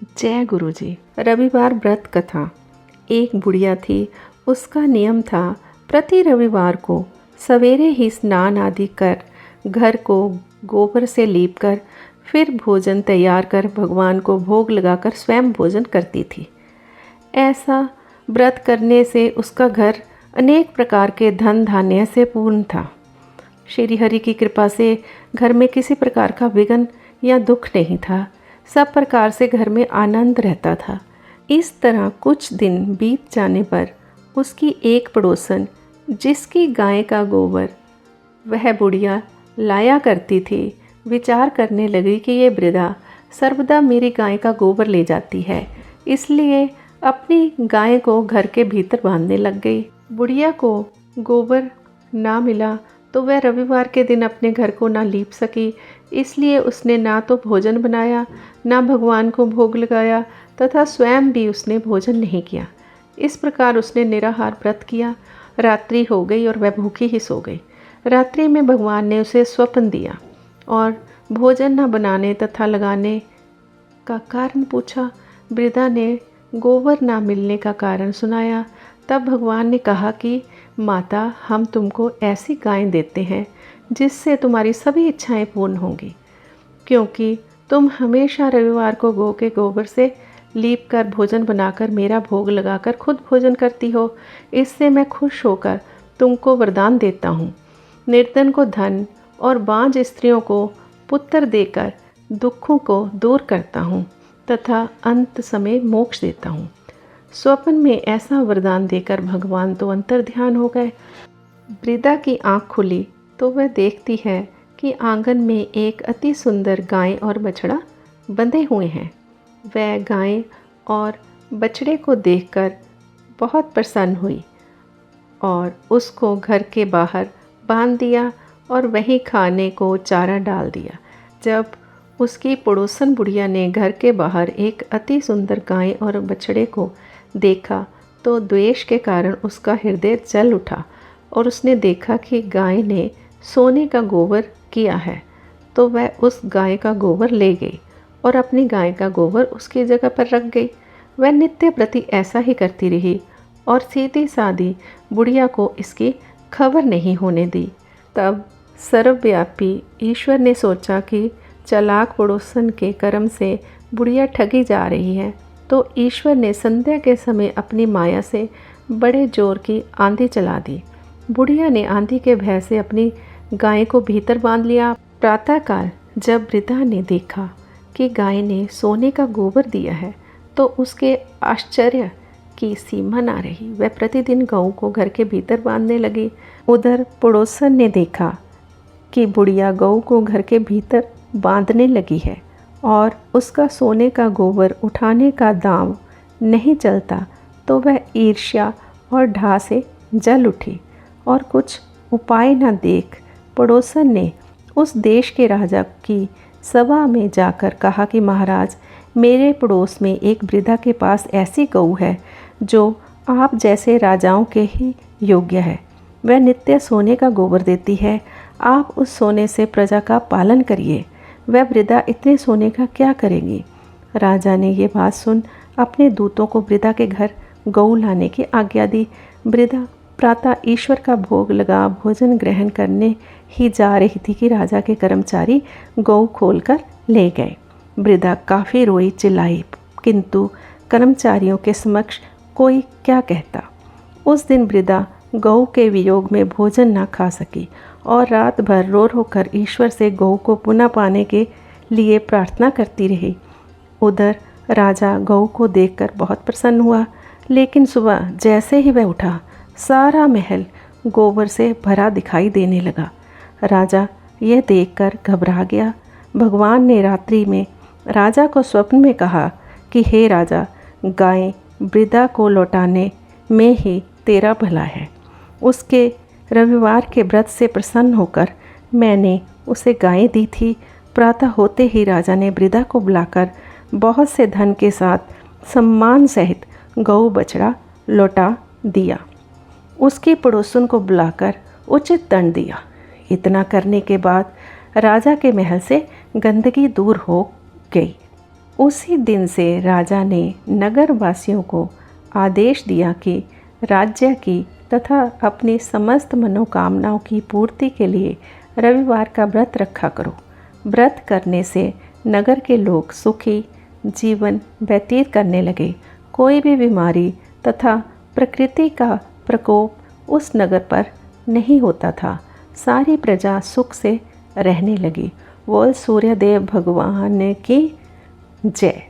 जय गुरु जी। रविवार व्रत कथा। एक बुढ़िया थी। उसका नियम था प्रति रविवार को सवेरे ही स्नान आदि कर घर को गोबर से लीप कर फिर भोजन तैयार कर भगवान को भोग लगाकर स्वयं भोजन करती थी। ऐसा व्रत करने से उसका घर अनेक प्रकार के धन धान्य से पूर्ण था। श्री हरि की कृपा से घर में किसी प्रकार का विघ्न या दुख नहीं था। सब प्रकार से घर में आनंद रहता था। इस तरह कुछ दिन बीत जाने पर उसकी एक पड़ोसन, जिसकी गाय का गोबर वह बुढ़िया लाया करती थी, विचार करने लगी कि ये वृद्धा सर्वदा मेरी गाय का गोबर ले जाती है, इसलिए अपनी गाय को घर के भीतर बांधने लग गई। बुढ़िया को गोबर ना मिला तो वह रविवार के दिन अपने घर को ना लीप सकी, इसलिए उसने ना तो भोजन बनाया, ना भगवान को भोग लगाया तथा स्वयं भी उसने भोजन नहीं किया। इस प्रकार उसने निराहार व्रत किया। रात्रि हो गई और वह भूखी ही सो गई। रात्रि में भगवान ने उसे स्वप्न दिया और भोजन न बनाने तथा लगाने का कारण पूछा। वृद्धा ने गोबर ना मिलने का कारण सुनाया। तब भगवान ने कहा कि माता, हम तुमको ऐसी गाय देते हैं जिससे तुम्हारी सभी इच्छाएं पूर्ण होंगी, क्योंकि तुम हमेशा रविवार को गौ के गोबर से लीप कर भोजन बनाकर मेरा भोग लगाकर खुद भोजन करती हो। इससे मैं खुश होकर तुमको वरदान देता हूँ। निर्धन को धन और बांझ स्त्रियों को पुत्र देकर दुखों को दूर करता हूँ तथा अंत समय मोक्ष देता हूँ। स्वप्न में ऐसा वरदान देकर भगवान तो अंतर्ध्यान हो गए। वृद्धा की आँख खुली तो वह देखती है कि आंगन में एक अति सुंदर गाय और बछड़ा बंधे हुए हैं। वह गाय और बछड़े को देखकर बहुत प्रसन्न हुई और उसको घर के बाहर बांध दिया और वहीं खाने को चारा डाल दिया। जब उसकी पड़ोसन बुढ़िया ने घर के बाहर एक अति सुंदर गाय और बछड़े को देखा तो द्वेष के कारण उसका हृदय जल उठा और उसने देखा कि गाय ने सोने का गोबर किया है, तो वह उस गाय का गोबर ले गई और अपनी गाय का गोबर उसकी जगह पर रख गई। वह नित्य प्रति ऐसा ही करती रही और सीधी सादी बुढ़िया को इसकी खबर नहीं होने दी। तब सर्वव्यापी ईश्वर ने सोचा कि चालाक पड़ोसन के कर्म से बुढ़िया ठगी जा रही है, तो ईश्वर ने संध्या के समय अपनी माया से बड़े जोर की आंधी चला दी। बुढ़िया ने आंधी के भय से अपनी गाय को भीतर बांध लिया। प्रातःकाल जब वृद्धा ने देखा कि गाय ने सोने का गोबर दिया है तो उसके आश्चर्य की सीमा ना रही। वह प्रतिदिन गऊ को घर के भीतर बांधने लगी। उधर पड़ोसन ने देखा कि बुढ़िया गऊ को घर के भीतर बांधने लगी है और उसका सोने का गोबर उठाने का दांव नहीं चलता, तो वह ईर्ष्या और ढा से जल उठी और कुछ उपाय न देख पड़ोसन ने उस देश के राजा की सभा में जाकर कहा कि महाराज, मेरे पड़ोस में एक वृद्धा के पास ऐसी गऊ है जो आप जैसे राजाओं के ही योग्य है। वह नित्य सोने का गोबर देती है। आप उस सोने से प्रजा का पालन करिए। वह वृद्धा इतने सोने का क्या करेगी? राजा ने ये बात सुन अपने दूतों को वृद्धा के घर गऊ लाने की आज्ञा दी। वृद्धा प्रातः ईश्वर का भोग लगा भोजन ग्रहण करने ही जा रही थी कि राजा के कर्मचारी गऊ खोलकर ले गए। वृद्धा काफ़ी रोई चिल्लाई, किंतु कर्मचारियों के समक्ष कोई क्या कहता। उस दिन वृद्धा गऊ के वियोग में भोजन न खा सकी और रात भर रो रो कर ईश्वर से गऊ को पुनः पाने के लिए प्रार्थना करती रही। उधर राजा गऊ को देखकर बहुत प्रसन्न हुआ, लेकिन सुबह जैसे ही वह उठा, सारा महल गोबर से भरा दिखाई देने लगा। राजा यह देखकर घबरा गया। भगवान ने रात्रि में राजा को स्वप्न में कहा कि हे राजा, गाय वृद्धा को लौटाने में ही तेरा भला है। उसके रविवार के व्रत से प्रसन्न होकर मैंने उसे गाय दी थी। प्रातः होते ही राजा ने वृद्धा को बुलाकर बहुत से धन के साथ सम्मान सहित गऊ बछड़ा लौटा दिया। उसके पड़ोसन को बुलाकर उचित दंड दिया। इतना करने के बाद राजा के महल से गंदगी दूर हो गई उसी दिन से राजा ने नगर वासियों को आदेश दिया कि राज्य की तथा अपनी समस्त मनोकामनाओं की पूर्ति के लिए रविवार का व्रत रखा करो। व्रत करने से नगर के लोग सुखी जीवन व्यतीत करने लगे। कोई भी बीमारी तथा प्रकृति का प्रकोप उस नगर पर नहीं होता था। सारी प्रजा सुख से रहने लगी। बोल सूर्यदेव भगवान की जय।